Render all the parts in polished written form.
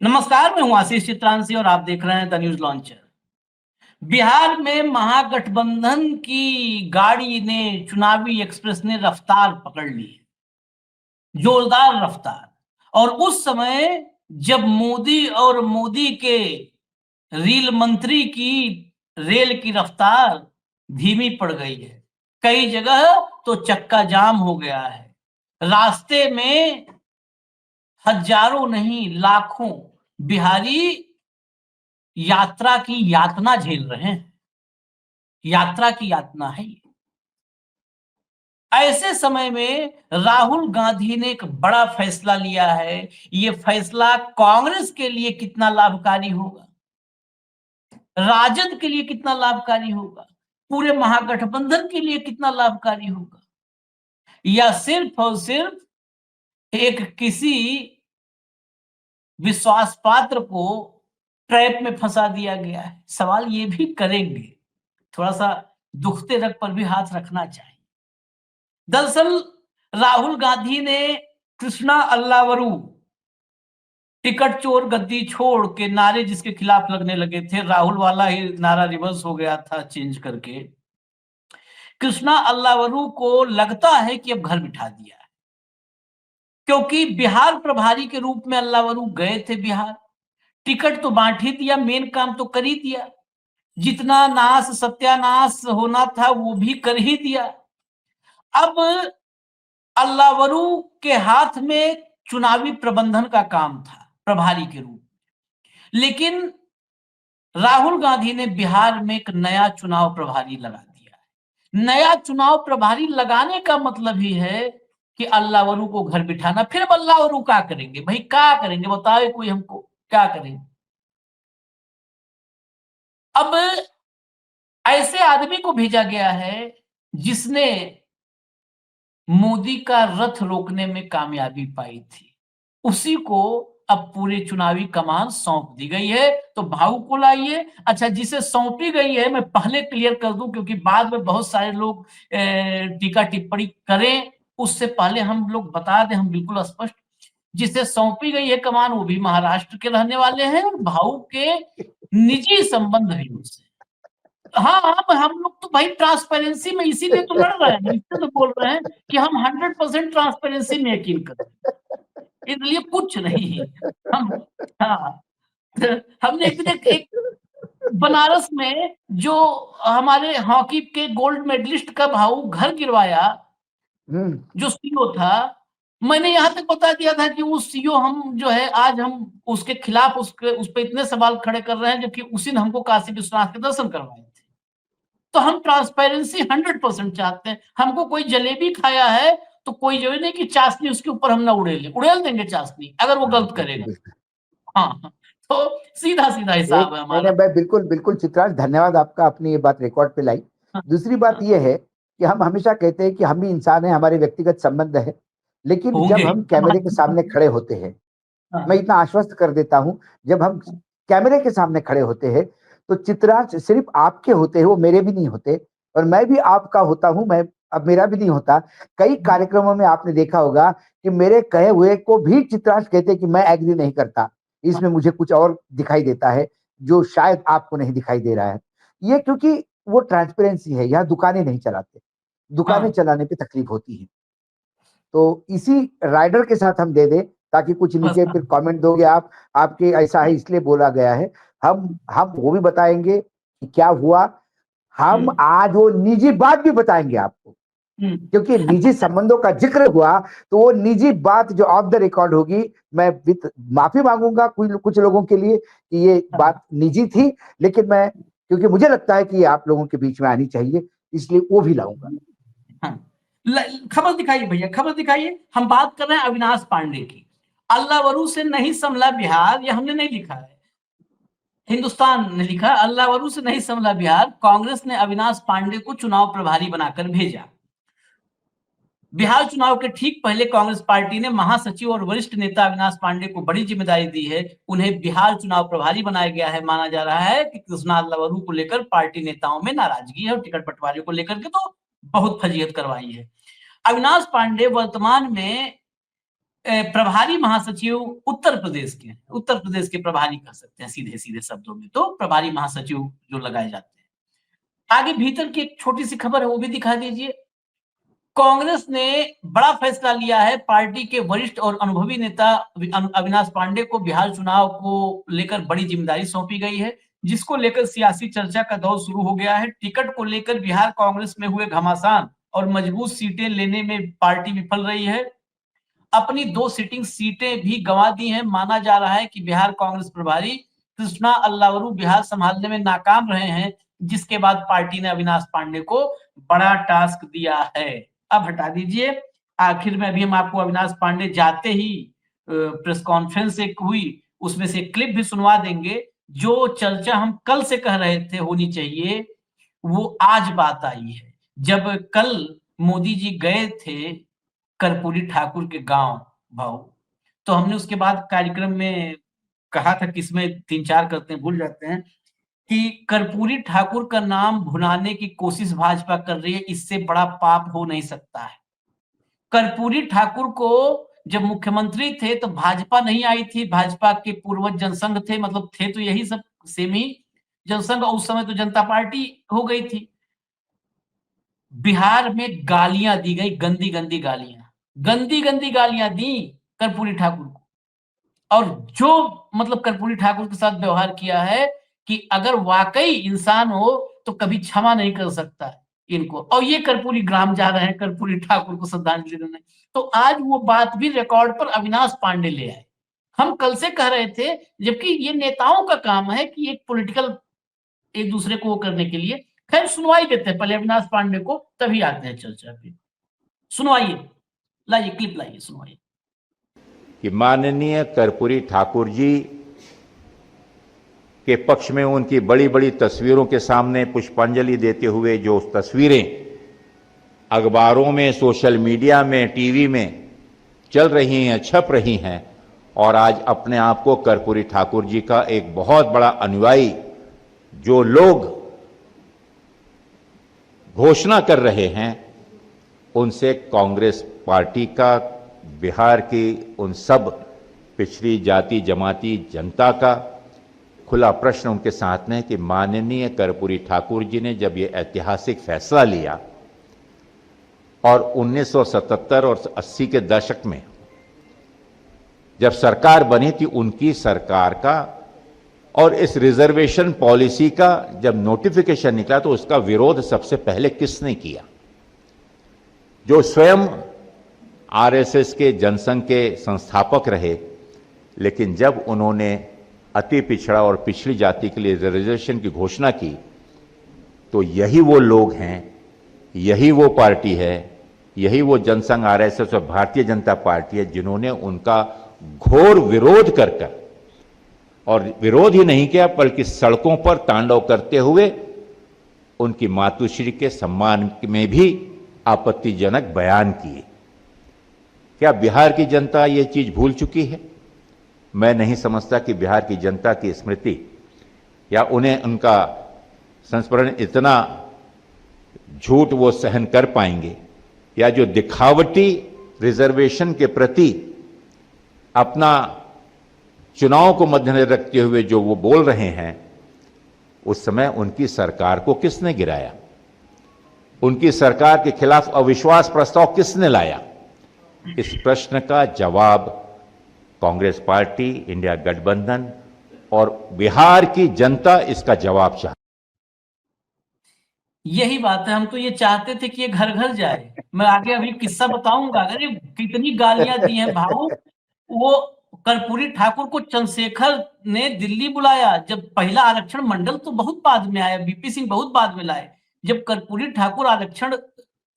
नमस्कार, मैं हूं आशीष चित्रांशी और आप देख रहे हैं द न्यूज लॉन्चर। बिहार में महागठबंधन की गाड़ी ने चुनावी एक्सप्रेस ने रफ्तार पकड़ ली है, जोरदार रफ्तार। और उस समय जब मोदी और मोदी के रेल मंत्री की रेल की रफ्तार धीमी पड़ गई है, कई जगह तो चक्का जाम हो गया है। रास्ते में हजारों नहीं लाखों बिहारी यात्रा की यातना झेल रहे हैं। यात्रा की यातना है ये। ऐसे समय में राहुल गांधी ने एक बड़ा फैसला लिया है। ये फैसला कांग्रेस के लिए कितना लाभकारी होगा, राजद के लिए कितना लाभकारी होगा, पूरे महागठबंधन के लिए कितना लाभकारी होगा, या सिर्फ और सिर्फ एक किसी विश्वास पात्र को ट्रैप में फंसा दिया गया है। सवाल ये भी करेंगे, थोड़ा सा दुखते रग पर भी हाथ रखना चाहिए। दरअसल राहुल गांधी ने कृष्णा अल्लावरू टिकट चोर गद्दी छोड़ के नारे जिसके खिलाफ लगने लगे थे, राहुल वाला ही नारा रिवर्स हो गया था चेंज करके। कृष्णा अल्लावरू को लगता है कि अब घर बिठा दिया है, क्योंकि बिहार प्रभारी के रूप में अल्लावरू गए थे बिहार, टिकट तो बांट ही दिया, मेन काम तो कर ही दिया, जितना नाश सत्यानाश होना था वो भी कर ही दिया। अब अल्लावरू के हाथ में चुनावी प्रबंधन का काम था प्रभारी के रूप में, लेकिन राहुल गांधी ने बिहार में एक नया चुनाव प्रभारी लगा दिया है। नया चुनाव प्रभारी लगाने का मतलब ही है कि अल्लावरू को घर बिठाना। फिर अब अल्लावरू क्या करेंगे भाई, क्या करेंगे बताओ कोई हमको, क्या करेंगे? अब ऐसे आदमी को भेजा गया है जिसने मोदी का रथ रोकने में कामयाबी पाई थी, उसी को अब पूरे चुनावी कमान सौंप दी गई है। तो भाऊ को लाइए। अच्छा, जिसे सौंपी गई है मैं पहले क्लियर कर दूं, क्योंकि बाद में बहुत सारे लोग टीका टिप्पणी करें, उससे पहले हम लोग बता दें, हम बिल्कुल स्पष्ट, जिसे सौंपी गई है कमान वो भी महाराष्ट्र के रहने वाले हैं और भाऊ के निजी संबंध भी उनसे। हाँ हाँ, हम लोग तो भाई ट्रांसपेरेंसी में इसीलिए तो लड़ रहे हैं, इसलिए तो बोल रहे हैं कि हम 100% ट्रांसपेरेंसी में यकीन करते हैं, इसलिए कुछ नहीं हम। हाँ, हमने एक दिन एक बनारस में जो हमारे हॉकी के गोल्ड मेडलिस्ट का भाऊ घर गिरवाया, जो सीईओ था, मैंने यहां तक बता दिया था कि वो सीईओ हम जो है आज हम उसके खिलाफ उस पर इतने सवाल खड़े कर रहे हैं, जबकि उसी ने हमको काशी विश्वनाथ के दर्शन करवाए थे। तो हम ट्रांसपेरेंसी 100% चाहते हैं। हमको कोई जलेबी खाया है तो कोई जो नहीं कि चाशनी उसके ऊपर हम ना उड़ेल देंगे चाशनी अगर वो गलत करेगा। हाँ, तो सीधा सीधा हिसाब है हमारा। मैं बिल्कुल बिल्कुल चित्रांश, धन्यवाद आपका, अपनी ये बात रिकॉर्ड पे लाई। दूसरी बात ये है कि हम हमेशा कहते हैं कि हम भी इंसान हैं, हमारे व्यक्तिगत संबंध है, लेकिन जब हम कैमरे के सामने खड़े होते हैं, मैं इतना आश्वस्त कर देता हूं, जब हम कैमरे के सामने खड़े होते हैं तो चित्रांश सिर्फ आपके होते हैं, वो मेरे भी नहीं होते, और मैं भी आपका होता हूं, मैं अब मेरा भी नहीं होता। कई कार्यक्रमों में आपने देखा होगा कि मेरे कहे हुए को भी चित्रांश कहते कि मैं एग्री नहीं करता, इसमें मुझे कुछ और दिखाई देता है जो शायद आपको नहीं दिखाई दे रहा है। ये क्योंकि वो ट्रांसपेरेंसी है, यहाँ दुकानें नहीं चलाते, दुकानें चलाने पे तकलीफ होती है। तो इसी राइडर के साथ हम दे दें, ताकि कुछ नीचे फिर कमेंट दोगे आप, आपके ऐसा है इसलिए बोला गया है, हम वो भी बताएंगे कि क्या हुआ। हम आज वो निजी बात भी बताएंगे आपको, क्योंकि निजी संबंधों का जिक्र हुआ, तो वो निजी बात जो ऑफ द रिकॉर्ड होगी, मैं माफी मांगूंगा कुछ लोगों के लिए कि ये बात निजी थी, लेकिन मैं, क्योंकि मुझे लगता है कि ये आप लोगों के बीच में आनी चाहिए, इसलिए वो भी लाऊंगा। खबर दिखाइए भैया, खबर दिखाइए। हम बात कर रहे हैं अविनाश पांडे की। अल्लावरू से नहीं संभला बिहार, ये हमने नहीं लिखा है, हिंदुस्तान ने लिखा। अल्लावरू से नहीं संभला बिहार, कांग्रेस ने अविनाश पांडे को चुनाव प्रभारी बनाकर भेजा। बिहार चुनाव के ठीक पहले कांग्रेस पार्टी ने महासचिव और वरिष्ठ नेता अविनाश पांडे को बड़ी जिम्मेदारी दी है। उन्हें बिहार चुनाव प्रभारी बनाया गया है। माना जा रहा है कि कृष्णा अल्लावरू को लेकर पार्टी नेताओं में नाराजगी है और टिकट बंटवारे को लेकर के तो बहुत फजीहत करवाई है। अविनाश पांडे वर्तमान में प्रभारी महासचिव उत्तर प्रदेश के, उत्तर प्रदेश के प्रभारी कर सकते हैं सीधे सीधे शब्दों में, तो प्रभारी महासचिव जो लगाए जाते हैं। आगे भीतर की एक छोटी सी खबर है, वो भी दिखा दीजिए। कांग्रेस ने बड़ा फैसला लिया है, पार्टी के वरिष्ठ और अनुभवी नेता अविनाश पांडे को बिहार चुनाव को लेकर बड़ी जिम्मेदारी सौंपी गई है, जिसको लेकर सियासी चर्चा का दौर शुरू हो गया है। टिकट को लेकर बिहार कांग्रेस में हुए घमासान और मजबूत सीटें लेने में पार्टी विफल रही है। अपनी 2 सिटिंग सीटें भी गंवा दी हैं। माना जा रहा है कि बिहार कांग्रेस प्रभारी कृष्णा अल्लावरू बिहार संभालने में नाकाम रहे हैं, जिसके बाद पार्टी ने अविनाश पांडे को बड़ा टास्क दिया है। अब हटा दीजिए, आखिर में अभी हम आपको अविनाश पांडे जाते ही प्रेस कॉन्फ्रेंस एक हुई, उसमें से क्लिप भी सुनवा देंगे। जो चर्चा हम कल से कह रहे थे होनी चाहिए, वो आज बात आई है। जब कल मोदी जी गए थे कर्पूरी ठाकुर के गांव भाऊ, तो हमने उसके बाद कार्यक्रम में कहा था, किसमें 3-4 करते हैं भूल जाते हैं, कि कर्पूरी ठाकुर का नाम भुनाने की कोशिश भाजपा कर रही है, इससे बड़ा पाप हो नहीं सकता है। कर्पूरी ठाकुर को जब मुख्यमंत्री थे तो भाजपा नहीं आई थी, भाजपा के पूर्वज जनसंघ थे, मतलब थे तो यही सब सेम ही जनसंघ, और उस समय तो जनता पार्टी हो गई थी। बिहार में गालियां दी गई, गंदी गंदी गालियां दी कर्पूरी ठाकुर को, और जो मतलब कर्पूरी ठाकुर के साथ व्यवहार किया है कि अगर वाकई इंसान हो तो कभी क्षमा नहीं कर सकता इनको। और ये कर्पूरी ग्राम जा रहे हैं कर्पूरी ठाकुर को श्रद्धांजलि देने। तो आज वो बात भी रिकॉर्ड पर अविनाश पांडे ले आए। हम कल से कह रहे थे, जबकि ये नेताओं का काम है कि एक पॉलिटिकल एक दूसरे को करने के लिए। खैर सुनवाई देते हैं पहले अविनाश पांडे को, तभी आते हैं चर्चा पे। सुनवाइए, लाइए क्लिप लाइए, सुनवाइए। कि माननीय कर्पूरी ठाकुर जी के पक्ष में उनकी बड़ी बड़ी तस्वीरों के सामने पुष्पांजलि देते हुए जो तस्वीरें अखबारों में, सोशल मीडिया में, टीवी में चल रही हैं, छप रही हैं, और आज अपने आप को कर्पूरी ठाकुर जी का एक बहुत बड़ा अनुयायी जो लोग घोषणा कर रहे हैं, उनसे कांग्रेस पार्टी का, बिहार की उन सब पिछड़ी जाति जमाती जनता का खुला प्रश्न उनके साथ में है कि माननीय कर्पूरी ठाकुर जी ने जब ये ऐतिहासिक फैसला लिया और 1977 और 80 के दशक में जब सरकार बनी थी, उनकी सरकार का और इस रिजर्वेशन पॉलिसी का जब नोटिफिकेशन निकला तो उसका विरोध सबसे पहले किसने किया? जो स्वयं आरएसएस के जनसंघ के संस्थापक रहे, लेकिन जब उन्होंने अति पिछड़ा और पिछड़ी जाति के लिए रिजर्वेशन की घोषणा की, तो यही वो लोग हैं, यही वो पार्टी है, यही वो जनसंघ आरएसएस और भारतीय जनता पार्टी है जिन्होंने उनका घोर विरोध कर और विरोध ही नहीं किया बल्कि सड़कों पर तांडव करते हुए उनकी मातुश्री के सम्मान में भी आपत्तिजनक बयान किए। क्या बिहार की जनता ये चीज भूल चुकी है? मैं नहीं समझता कि बिहार की जनता की स्मृति या उन्हें उनका संस्मरण इतना झूठ वो सहन कर पाएंगे, या जो दिखावटी रिजर्वेशन के प्रति अपना चुनाव को मद्देनजर रखते हुए जो वो बोल रहे हैं, उस समय उनकी सरकार को किसने गिराया? उनकी सरकार के खिलाफ अविश्वास प्रस्ताव किसने लाया? इस प्रश्न का जवाब कांग्रेस पार्टी, इंडिया गठबंधन और बिहार की जनता इसका जवाब चाहती। यही बात है, हम तो ये चाहते थे कि ये घर घर जाए। मैं आगे अभी किस्सा बताऊंगा, अरे कितनी गालियां दी हैं भाऊ। वो कर्पूरी ठाकुर को चंद्रशेखर ने दिल्ली बुलाया, जब पहला आरक्षण मंडल तो बहुत बाद में आया, बीपी सिंह बहुत बाद में लाए। जब कर्पूरी ठाकुर आरक्षण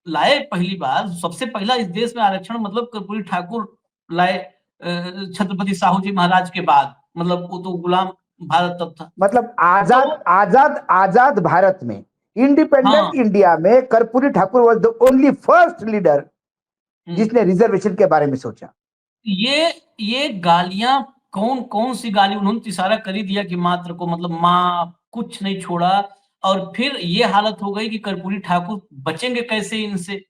लाए पहली बार, सबसे पहला इस देश में आरक्षण मतलब कर्पूरी ठाकुर लाए छत्रपति साहू जी महाराज के बाद, मतलब वो तो गुलाम भारत तब था। मतलब आजाद भारत में, इंडिपेंडेंट इंडिया में Karpoori Thakur was the only first leader जिसने रिजर्वेशन के बारे में सोचा। ये गालियां कौन सी गाली, उन्होंने इशारा कर ही दिया कि मात्र को मतलब मां, कुछ नहीं छोड़ा। और फिर ये हालत हो गई कि कर्पूरी ठाकुर बचेंगे कैसे इनसे,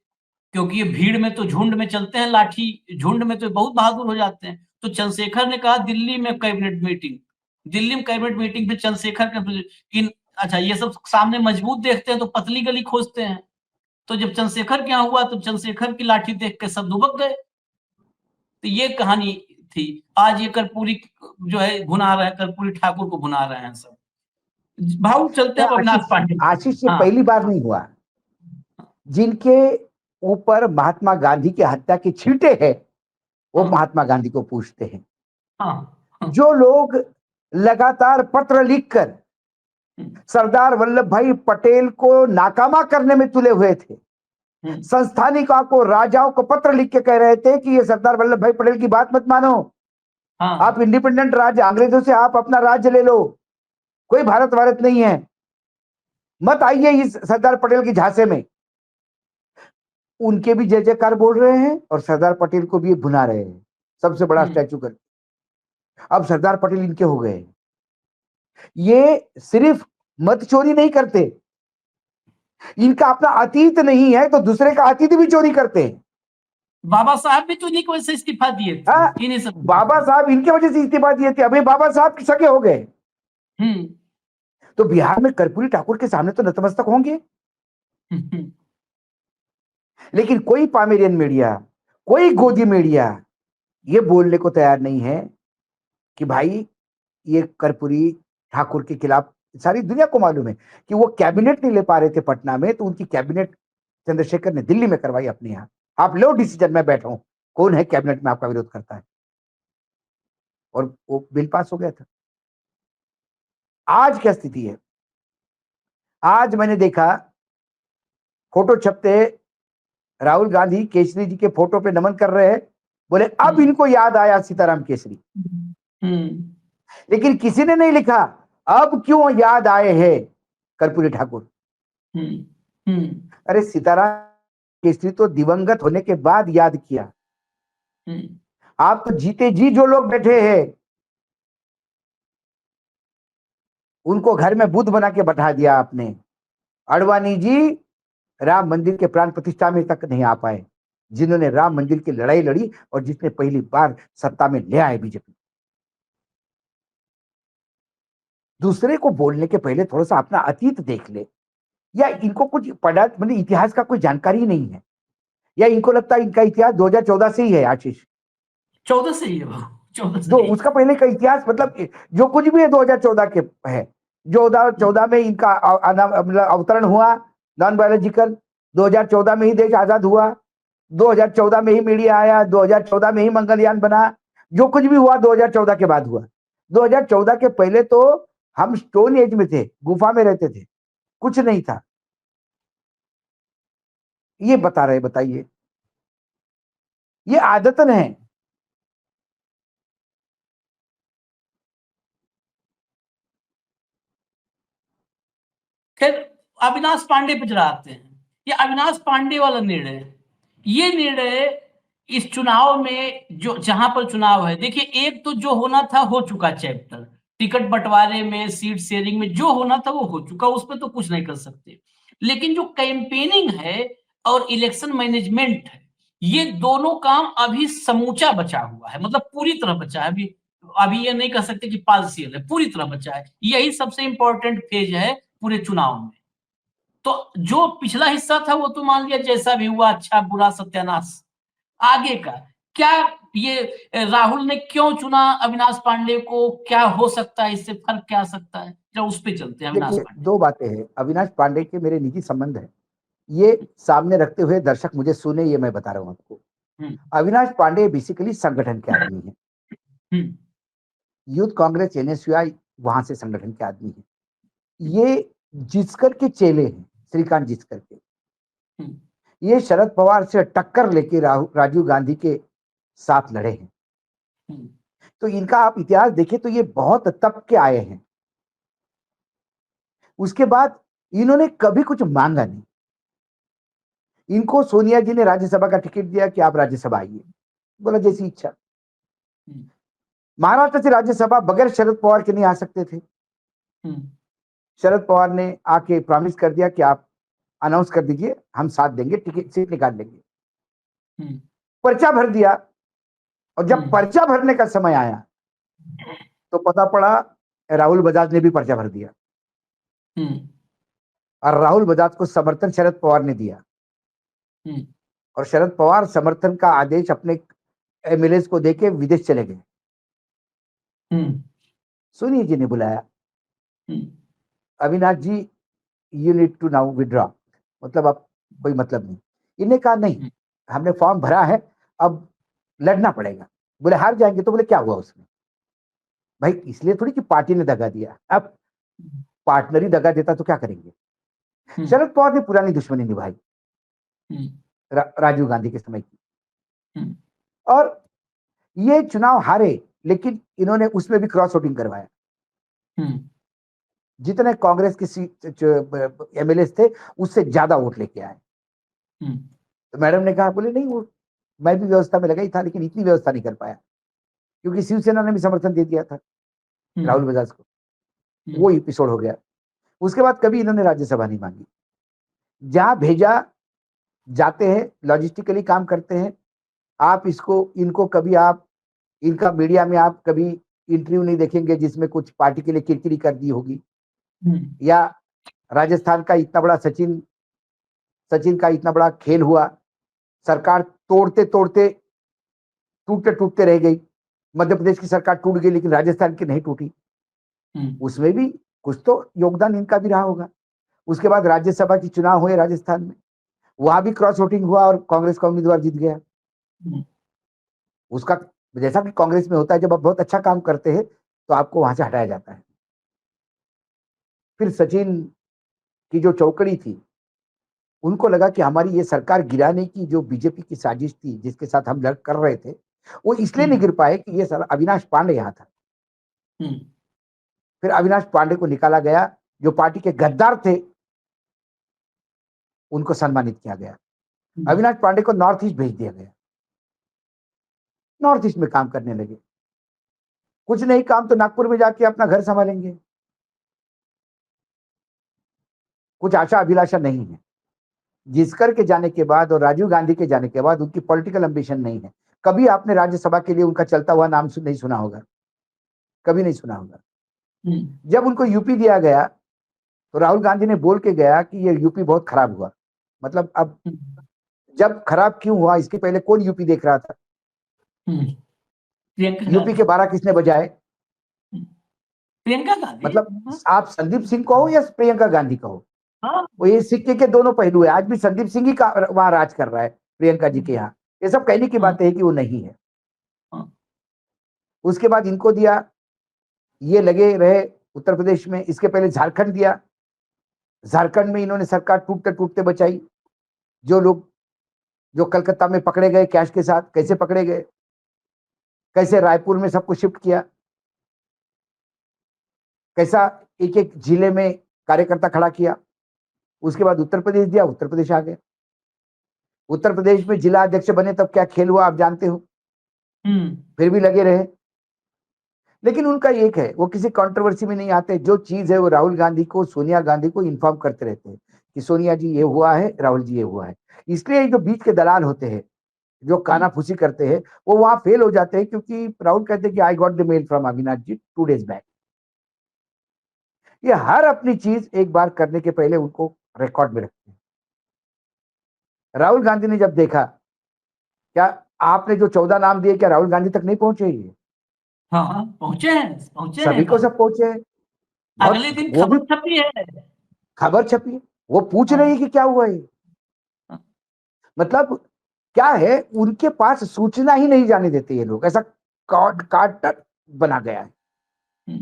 क्योंकि ये भीड़ में तो झुंड में चलते हैं, लाठी झुंड में तो बहुत बहादुर हो जाते हैं। तो चंद्रशेखर ने कहा दिल्ली में कैबिनेट मीटिंग पे चंद्रशेखर के अच्छा ये सब सामने मजबूत देखते हैं तो पतली गली खोजते हैं। तो जब चंद्रशेखर के यहाँ हुआ तो चंद्रशेखर की लाठी देख के सब दुबक गए। तो ये कहानी थी। आज ये कर्पूरी जो है भुना रहे हैं, कर्पूरी ठाकुर को भुना रहे हैं सब। भाव चलते हैं अविनाश पांडे। आशीष ये हाँ, पहली बार नहीं हुआ जिनके ऊपर महात्मा गांधी की हत्या के छींटे हैं वो हाँ, महात्मा गांधी को पूछते हैं। हाँ, जो लोग लगातार पत्र लिखकर सरदार वल्लभ भाई पटेल को नाकामा करने में तुले हुए थे, संस्थानिकों को, राजाओं को पत्र लिख के कह रहे थे कि ये सरदार वल्लभ भाई पटेल की बात मत मानो, हाँ, आप इंडिपेंडेंट राज्य, अंग्रेजों से आप अपना राज्य ले लो, कोई भारत नहीं है, मत आइए इस सरदार पटेल की झांसे में। उनके भी जय जयकार बोल रहे हैं और सरदार पटेल को भी भुना रहे हैं सबसे बड़ा स्टैचू करके। अब सरदार पटेल इनके हो गए। ये सिर्फ मत चोरी नहीं करते, इनका अपना अतीत नहीं है तो दूसरे का अतीत भी चोरी करते हैं। बाबा साहब भी तो इन्हीं की वजह से इस्तीफा दिए थे। इन्हीं सब बाबा साहब इनके वजह से इस्तीफा दिए थे, अभी बाबा साहब के सगे हो गए। तो बिहार में कर्पूरी ठाकुर के सामने तो नतमस्तक होंगे। लेकिन कोई पामेरियन मीडिया, कोई गोदी मीडिया ये बोलने को तैयार नहीं है कि भाई ये कर्पूरी ठाकुर के खिलाफ, सारी दुनिया को मालूम है कि वो कैबिनेट नहीं ले पा रहे थे पटना में, तो उनकी कैबिनेट चंद्रशेखर ने दिल्ली में करवाई अपने यहाँ। आप लो डिसीजन, मैं बैठा हूं, कौन है कैबिनेट में आपका विरोध करता है, और वो बिल पास हो गया था। आज क्या स्थिति है? आज मैंने देखा फोटो छपते, राहुल गांधी केसरी जी के फोटो पे नमन कर रहे हैं, बोले अब इनको याद आया सीताराम केसरी। लेकिन किसी ने नहीं लिखा अब क्यों याद आए हैं कर्पूरी ठाकुर। अरे सीताराम केसरी तो दिवंगत होने के बाद याद किया। आप तो जीते जी जो लोग बैठे हैं उनको घर में बुद्ध बना के बैठा दिया आपने। अडवाणी जी राम मंदिर के प्राण प्रतिष्ठा में तक नहीं आ पाए, जिन्होंने राम मंदिर की लड़ाई लड़ी और जिसने पहली बार सत्ता में ले आए बीजेपी। दूसरे को बोलने के पहले थोड़ा सा अपना अतीत देख ले, या इनको कुछ पढ़ा, मतलब इतिहास का कोई जानकारी नहीं है, या इनको लगता है इनका इतिहास 2014 से ही है। आशीष 14 से ही है वो, 14 से जो उसका पहले का इतिहास, मतलब जो कुछ भी है 2014 के है। 2014 में इनका अवतरण हुआ नॉन बायोलॉजिकल, 2014 में ही देश आजाद हुआ, 2014 में ही मीडिया आया, 2014 में ही मंगलयान बना। जो कुछ भी हुआ 2014 के बाद हुआ। 2014 के पहले तो हम स्टोन एज में थे, गुफा में रहते थे, कुछ नहीं था। ये बता रहे, बताइए, ये आदतन है। फिर अविनाश पांडे पे चढ़ाते हैं। ये अविनाश पांडे वाला निर्णय, ये निर्णय इस चुनाव में, जो जहां पर चुनाव है, देखिए एक तो जो होना था हो चुका चैप्टर, टिकट बंटवारे में, सीट शेयरिंग में जो होना था वो हो चुका, उस पर तो कुछ नहीं कर सकते। लेकिन जो कैंपेनिंग है और इलेक्शन मैनेजमेंट है, ये दोनों काम अभी समूचा बचा हुआ है, मतलब पूरी तरह बचा है। अभी ये नहीं कह सकते कि पार्शियल है, पूरी तरह बचा है। यही सबसे इंपॉर्टेंट फेज है पूरे चुनाव में। तो जो पिछला हिस्सा था वो तो मान लिया जैसा भी हुआ, अच्छा बुरा सत्यानाश। आगे का क्या, ये राहुल ने क्यों चुना अविनाश पांडे को, क्या हो सकता है, इससे फर्क क्या आ सकता है, जब उस पे चलते हैं अविनाश देखिए पांडे। दो बातें हैं, अविनाश पांडे के मेरे निजी संबंध है, ये सामने रखते हुए दर्शक मुझे सुने, ये मैं बता रहा हूं आपको। अविनाश पांडे बेसिकली संगठन के आदमी हैं। यूथ कांग्रेस एनएसयूआई वहां से संगठन के आदमी हैं। ये जिसकर के चेले हैं, श्रीकांत जिसकर के। ये शरद पवार से टक्कर लेके राजीव गांधी के साथ लड़े हैं। तो इनका आप इतिहास देखिए तो ये बहुत तप के आए हैं। उसके बाद इन्होंने कभी कुछ मांगा नहीं। इनको सोनिया जी ने राज्यसभा का टिकट दिया कि आप राज्यसभा आइए, बोला जैसी इच्छा। महाराष्ट्र से राज्यसभा बगैर शरद पवार के नहीं आ सकते थे। शरद पवार ने आके प्रॉमिस कर दिया कि आप अनाउंस कर दीजिए, हम साथ देंगे, टिकट सीट निकाल लेंगे। हम्म, पर्चा भर दिया, और जब पर्चा भरने का समय आया तो पता पड़ा राहुल बजाज ने भी पर्चा भर दिया, और राहुल बजाज को समर्थन शरद पवार ने दिया, और शरद पवार समर्थन का आदेश अपने एमएलए को देके विदेश चले गए। सोनिया जी ने बुलाया, Avinash ji you need to now withdraw, मतलब अब कोई मतलब नहीं। इन्हें कहा नहीं, हमने फॉर्म भरा है, अब लड़ना पड़ेगा। बोले हार जाएंगे, तो बोले क्या हुआ उसमें? भाई इसलिए थोड़ी कि पार्टी ने दगा दिया, अब पार्टनर ही दगा देता तो क्या करेंगे। शरद पवार ने पुरानी दुश्मनी निभाई राजीव गांधी के समय की, और ये चुनाव हारे, लेकिन इन्होंने उसमें भी क्रॉस वोटिंग करवाया। जितने कांग्रेस के एमएलए थे उससे ज्यादा वोट लेके आए। तो मैडम ने कहा, बोले नहीं, वो मैं भी व्यवस्था में लगा ही था, लेकिन इतनी व्यवस्था नहीं कर पाया, क्योंकि शिवसेना ने भी समर्थन दे दिया था राहुल बजाज को। वो एपिसोड हो गया। उसके बाद कभी इन्होंने राज्यसभा नहीं मांगी। जहां भेजा जाते हैं, लॉजिस्टिकली काम करते हैं। आप इनको कभी आप इनका मीडिया में आप कभी इंटरव्यू नहीं देखेंगे जिसमें कुछ पार्टी के लिए किरकिरी कर दी होगी, या राजस्थान का इतना बड़ा सचिन का इतना बड़ा खेल हुआ, सरकार तोड़ते तोड़ते टूटते टूटते रह गई। मध्य प्रदेश की सरकार टूट गई, लेकिन राजस्थान की नहीं टूटी। उसमें भी कुछ तो योगदान इनका भी रहा होगा। उसके बाद राज्यसभा की चुनाव हुए राजस्थान में, वहां भी क्रॉस वोटिंग हुआ और कांग्रेस का उम्मीदवार जीत गया। उसका जैसा कि कांग्रेस में होता है, जब आप बहुत अच्छा काम करते हैं तो आपको वहां से हटाया जाता है। फिर सचिन की जो चौकड़ी थी, उनको लगा कि हमारी ये सरकार गिराने की जो बीजेपी की साजिश थी, जिसके साथ हम लड़ कर रहे थे, वो इसलिए नहीं गिर पाए कि ये सारा अविनाश पांडे यहाँ था। फिर अविनाश पांडे को निकाला गया, जो पार्टी के गद्दार थे उनको सम्मानित किया गया। अविनाश पांडे को नॉर्थ ईस्ट भेज दिया गया, नॉर्थ ईस्ट में काम करने लगे। कुछ नहीं काम तो नागपुर में जाके अपना घर संभालेंगे। कुछ आशा अभिलाषा नहीं है। जिसकर के जाने के बाद और राजीव गांधी के जाने के बाद उनकी पॉलिटिकल एम्बिशन नहीं है। कभी आपने राज्यसभा के लिए उनका चलता हुआ नाम नहीं सुना होगा, कभी नहीं सुना होगा। जब उनको यूपी दिया गया तो राहुल गांधी ने बोल के गया कि ये यूपी बहुत खराब हुआ। मतलब अब जब खराब क्यों हुआ, इसके पहले कौन यूपी देख रहा था? यूपी के 12 किसने बजाए? प्रियंका गांधी। मतलब आप संदीप सिंह कहो या प्रियंका गांधी कहो, वो ये सिक्के के दोनों पहलू है। आज भी संदीप सिंह ही वहां राज कर रहा है प्रियंका जी के यहाँ। ये सब कहने की बात है कि वो नहीं है। उसके बाद इनको दिया, ये लगे रहे उत्तर प्रदेश में। इसके पहले झारखंड दिया, झारखंड में इन्होंने सरकार टूटते टूटते बचाई। जो लोग जो कलकत्ता में पकड़े गए कैश के साथ, कैसे पकड़े गए, कैसे रायपुर में सबको शिफ्ट किया, कैसा एक एक जिले में कार्यकर्ता खड़ा किया। उसके बाद उत्तर प्रदेश दिया, उत्तर प्रदेश आ गए। उत्तर प्रदेश में जिला अध्यक्ष बने तब क्या खेल हुआ आप जानते हो। फिर भी लगे रहे। लेकिन उनका एक है, वो किसी कंट्रोवर्सी में नहीं आते। जो चीज है वो राहुल गांधी को, सोनिया गांधी को इन्फॉर्म करते रहते हैं कि सोनिया जी ये हुआ है, राहुल जी ये हुआ है। इसलिए जो बीच के दलाल होते हैं, जो कानाफूसी करते हैं, वो वहां फेल हो जाते हैं। क्योंकि राहुल कहते हैं कि I got the mail from Avinash ji 2 days back. ये हर अपनी चीज एक बार करने के पहले उनको रिकॉर्ड में रखते हैं। राहुल गांधी ने जब देखा, क्या आपने जो 14 नाम दिए, क्या राहुल गांधी तक नहीं पहुंचे? ये हाँ पहुंचे हैं सभी को सब पहुंचे। अगले दिन खबर छपी है, खबर छपी है। वो पूछ रही है कि क्या हुआ ये। मतलब क्या है, उनके पास सूचना ही नहीं जाने देते ये लोग। ऐसा कार्ड बना गया है।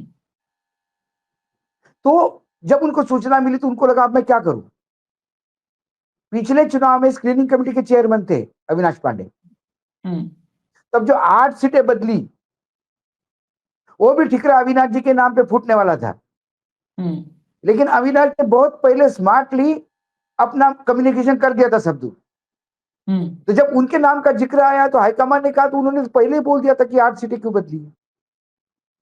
तो जब उनको सूचना मिली तो उनको लगा अब मैं क्या करूं। पिछले चुनाव में स्क्रीनिंग कमेटी के चेयरमैन थे अविनाश पांडे। तब जो 8 सीटें बदली, वो भी ठिकरा अविनाश जी के नाम पे फूटने वाला था। लेकिन अविनाश ने बहुत पहले स्मार्टली अपना कम्युनिकेशन कर दिया था सब दूर। तो जब उनके नाम का जिक्र आया तो हाईकमान ने कहा, तो उन्होंने पहले ही बोल दिया था कि 8 सीटें क्यों बदली है।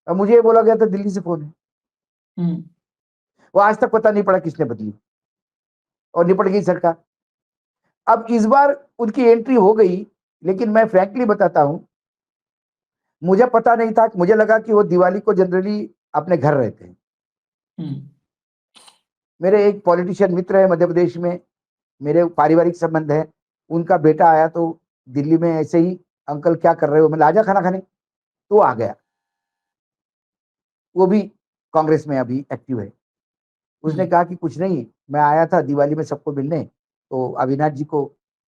अब मुझे ये बोला गया था दिल्ली से फोन है। वो आज तक पता नहीं पड़ा किसने बदली, और निपट गई सरकार। अब इस बार उनकी एंट्री हो गई लेकिन मैं फ्रैंकली बताता हूं, मुझे पता नहीं था, मुझे लगा कि वो दिवाली को जनरली अपने घर रहते हैं। मेरे एक पॉलिटिशियन मित्र है मध्य प्रदेश में, मेरे पारिवारिक संबंध है, उनका बेटा आया तो दिल्ली में ऐसे ही, अंकल क्या कर रहे हो, मैं आजा खाना खाने, तो आ गया। वो भी कांग्रेस में अभी एक्टिव है। उसने कहा कि कुछ नहीं, मैं आया था दिवाली में सबको मिलने, तो अविनाश जी को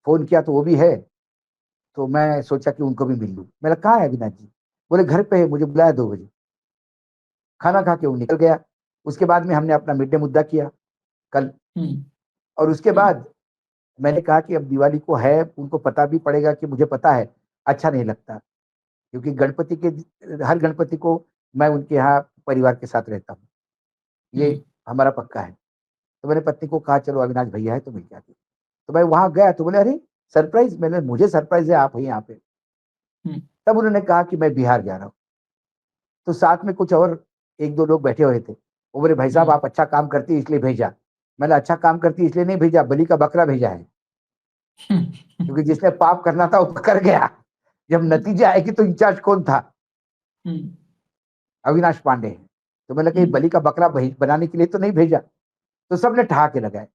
फोन किया तो वो भी है, तो मैं सोचा कि उनको भी मिल लूं। मैंने कहा है अविनाश जी? बोले घर पे है, मुझे बुलाया 2 बजे। खाना खा के वो निकल गया। उसके बाद में हमने अपना मिड डे मुद्दा किया कल, और उसके बाद मैंने कहा कि अब दिवाली को है, उनको पता भी पड़ेगा कि मुझे पता है अच्छा नहीं लगता, क्योंकि गणपति के हर गणपति को मैं उनके यहाँ परिवार के साथ रहता हूँ, ये हमारा पक्का है। तो मैंने पत्नी को कहा चलो अविनाश भैया है तो मिल के आते। तो मैं वहां गया तो बोले अरे सरप्राइज, मैंने मुझे सरप्राइज है आप है यहाँ पे। तब उन्होंने कहा कि मैं बिहार जा रहा हूँ। तो साथ में कुछ और 1-2 लोग बैठे हुए थे। वो बोले भाई साहब आप अच्छा काम करती इसलिए भेजा। मैंने अच्छा काम करती इसलिए नहीं भेजा, बलि का बकरा भेजा है, क्योंकि जिसने पाप करना था वो कर गया। जब नतीजा आएगी तो इंचार्ज कौन था? अविनाश पांडे है। तो मैंने कहा बलि का बकरा बनाने के लिए तो नहीं भेजा। तो सबने ठहाके लगाए।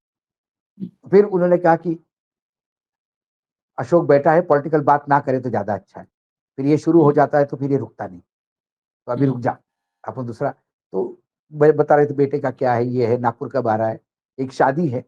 फिर उन्होंने कहा कि अशोक बैठा है, पॉलिटिकल बात ना करे तो ज्यादा अच्छा है, फिर ये शुरू हो जाता है तो फिर ये रुकता नहीं, तो अभी रुक जा, अपन दूसरा। तो बता रहे थे बेटे का क्या है, ये है, नागपुर कब आ रहा है, एक शादी है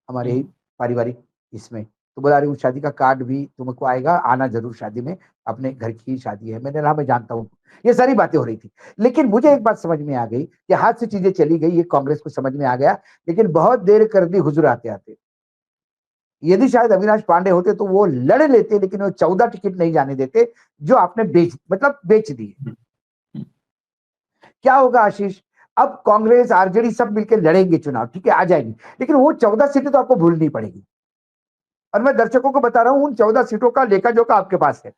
हमारे ही पारिवारिक इसमें, तो बता रही उस शादी का कार्ड भी तुमको आएगा, आना जरूर शादी में, अपने घर की शादी है। मैंने कहा मैं जानता हूँ। ये सारी बातें हो रही थी, लेकिन मुझे एक बात समझ में आ गई कि हाथ से चीजें चली गई, ये कांग्रेस को समझ में आ गया, लेकिन बहुत देर कर दी हुजूर आते आते। यदि शायद अविनाश पांडे होते तो वो लड़ लेते, लेकिन वो 14 टिकट नहीं जाने देते, जो आपने बेच दिए। क्या होगा आशीष? अब कांग्रेस आरजेडी सब मिलकर लड़ेंगे चुनाव, ठीक है, आ जाएगी, लेकिन वो 14 सीटें तो आपको भूलनी पड़ेगी। और मैं दर्शकों को बता रहा हूं, उन 14 सीटों का लेखा जोखा आपके पास है।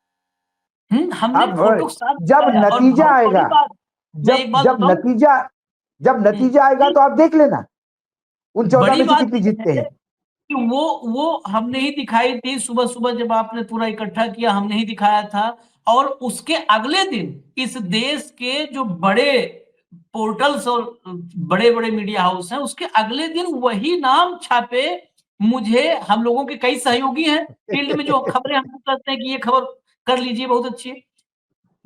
हमने फोटो साथ जब दिखाया, और नतीजा बहुत बड़ी आएगा, बात, मैं एक बात बताऊं, जब नतीजा आएगा तो आप देख लेना उन 14 बड़ी में से बात कितनी यह जीतते है हैं। कि वो हमने ही दिखाई थी, सुबह सुबह जब आपने पूरा इकट्ठा किया हमने ही दिखाया था। और उसके अगले दिन इस देश के जो बड़े पोर्टल्स और बड़े बड़े मीडिया हाउस हैं, उसके अगले दिन वही नाम छापे। मुझे, हम लोगों के कई सहयोगी हैं फील्ड में जो खबरें हम करते हैं कि ये खबर कर लीजिए बहुत अच्छी है,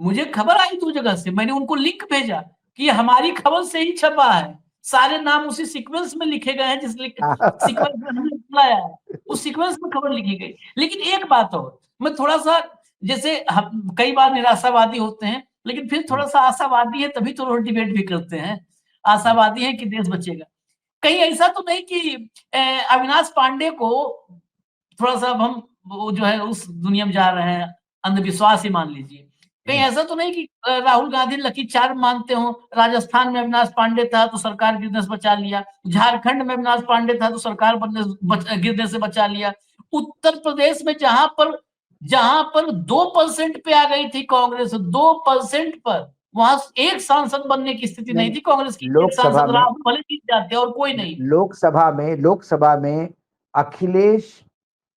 मुझे खबर आई 2 जगह से, मैंने उनको लिंक भेजा कि हमारी खबर से ही छपा है, सारे नाम उसी सीक्वेंस में लिखे गए हैं, जिस सीक्वेंस में हमने बुलाया है उस सीक्वेंस में खबर लिखी गई। लेकिन एक बात और, मैं थोड़ा सा, जैसे हम कई बार निराशावादी होते हैं, लेकिन फिर थोड़ा सा आशावादी है, तभी तो डिबेट भी करते हैं। आशावादी है कि देश बचेगा। कहीं ऐसा तो नहीं कि अविनाश पांडे को थोड़ा सा, अब हम वो जो है उस दुनिया में जा रहे हैं, अंधविश्वास ही मान लीजिए, कहीं ऐसा तो नहीं कि राहुल गांधी लकी चार्म मानते हो, राजस्थान में अविनाश पांडे था तो सरकार गिरने से बचा लिया, झारखंड में अविनाश पांडे था तो सरकार गिरने से बचा लिया, उत्तर प्रदेश में जहां पर 2% पे आ गई थी कांग्रेस, 2% पर, वहां एक सांसद बनने की स्थिति नहीं थी कांग्रेस की, एक लोकसभा सांसद में राहुल भले जीत जाते और कोई नहीं। लोकसभा में अखिलेश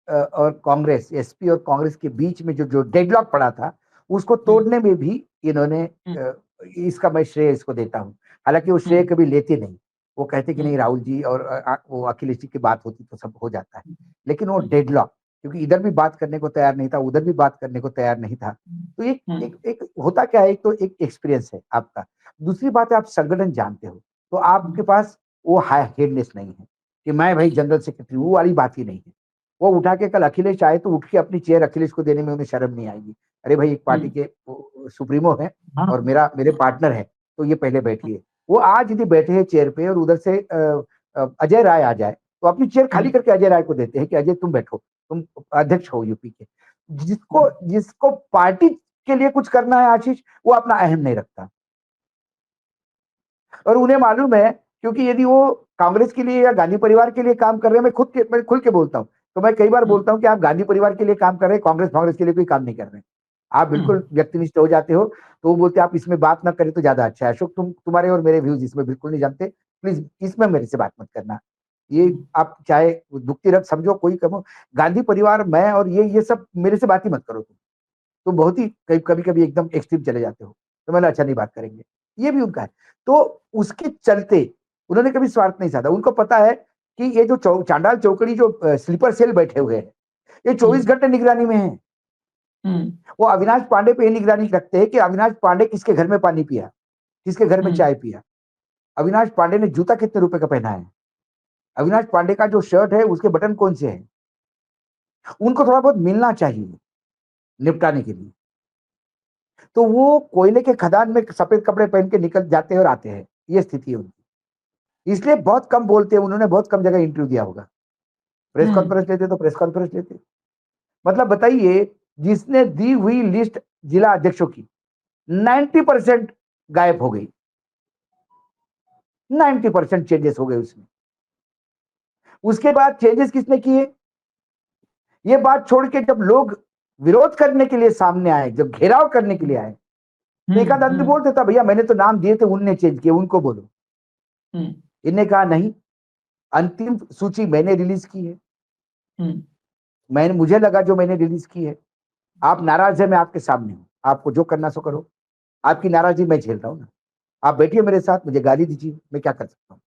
और कांग्रेस, एसपी और कांग्रेस के बीच में जो जो डेडलॉक पड़ा था, उसको तोड़ने में भी इन्होंने इसका मैं श्रेय इसको देता हूं। हालांकि वो श्रेय कभी लेते नहीं, वो कहते कि नहीं राहुल जी और वो अखिलेश जी की बात होती तो सब हो जाता है, लेकिन वो डेडलॉक, क्योंकि इधर भी बात करने को तैयार नहीं था, उधर भी बात करने को तैयार नहीं था। तो एक होता क्या है, एक तो एक एक्सपीरियंस है आपका, दूसरी बात है आप संगठन जानते हो, तो आपके पास वो हेडनेस नहीं है कि मैं भाई जनरल सेक्रेटरी, वो वाली बात ही नहीं है। वो उठा के कल अखिलेश आए तो उठ के अपनी चेयर अखिलेश को देने में उन्हें शर्म नहीं आएगी। अरे भाई एक पार्टी के सुप्रीमो है और मेरे पार्टनर है, तो ये पहले बैठिए। वो आज यदि बैठे हैं चेयर पे और उधर से अजय राय आ जाए तो अपनी चेयर खाली करके अजय राय को देते हैं कि अजय तुम बैठो, तुम अध्यक्ष हो यूपी के। जिसको जिसको पार्टी के लिए कुछ करना है आशीष, वो अपना अहम नहीं रखता, और उन्हें मालूम है, क्योंकि यदि वो कांग्रेस के लिए या गांधी परिवार के लिए काम कर रहे हैं, मैं खुल के बोलता हूं, तो मैं कई बार बोलता हूं कि आप गांधी परिवार के लिए काम कर रहे हैं, कांग्रेस के लिए कोई काम नहीं कर रहे हैं। आप बिल्कुल व्यक्तिनिष्ठ हो जाते हो, तो वो बोलते आप इसमें बात ना करें तो ज्यादा अच्छा है। अशोक, तुम्हारे और मेरे व्यूज इसमें बिल्कुल नहीं जानते, प्लीज इसमें मेरे से बात मत करना। ये आप चाहे दुखती रख समझो, कोई कहो, गांधी परिवार, मैं और ये सब मेरे से बात ही मत करो तुम बहुत ही कभी कभी एकदम एक्सट्रीम चले जाते हो, तो मैंने अच्छा नहीं बात करेंगे, ये भी उनका है। तो उसके चलते उन्होंने कभी स्वार्थ नहीं साधा। उनको पता है कि ये जो चांडाल चौकड़ी जो स्लीपर सेल बैठे हुए हैं, ये 24 घंटे निगरानी में है। वो अविनाश पांडे पे निगरानी रखते हैं कि अविनाश पांडे किसके घर में पानी पिया, किसके घर में चाय पिया, अविनाश पांडे ने जूता कितने रुपए का पहना है, अविनाश पांडे का जो शर्ट है उसके बटन कौन से हैं। उनको थोड़ा बहुत मिलना चाहिए निपटाने के लिए। तो वो कोयले के खदान में सफेद कपड़े पहन के निकल जाते हैं और आते हैं, ये स्थिति है उनकी। इसलिए बहुत कम बोलते हैं, उन्होंने बहुत कम जगह इंटरव्यू दिया होगा। प्रेस कॉन्फ्रेंस लेते तो प्रेस कॉन्फ्रेंस लेते। मतलब बताइए, जिसने दी हुई लिस्ट जिला अध्यक्षों की 90% गायब हो गई, 90% चेंजेस हो गए उसमें। उसके बाद चेंजेस किसने किए, ये बात छोड़ के जब लोग विरोध करने के लिए सामने आए, जब घेराव करने के लिए आए, तो एक आदमी बोल देता भैया मैंने तो नाम दिए थे, उनने चेंज किए, उनको बोलो। इन्हें कहा नहीं, अंतिम सूची मैंने रिलीज की है, मैंने, मुझे लगा जो मैंने रिलीज की है। आप नाराज है, मैं आपके सामने हूं, आपको जो करना सो करो, आपकी नाराजगी मैं झेल रहा हूं ना। आप बैठिए मेरे साथ, मुझे गाली दीजिए, मैं क्या कर सकता हूँ।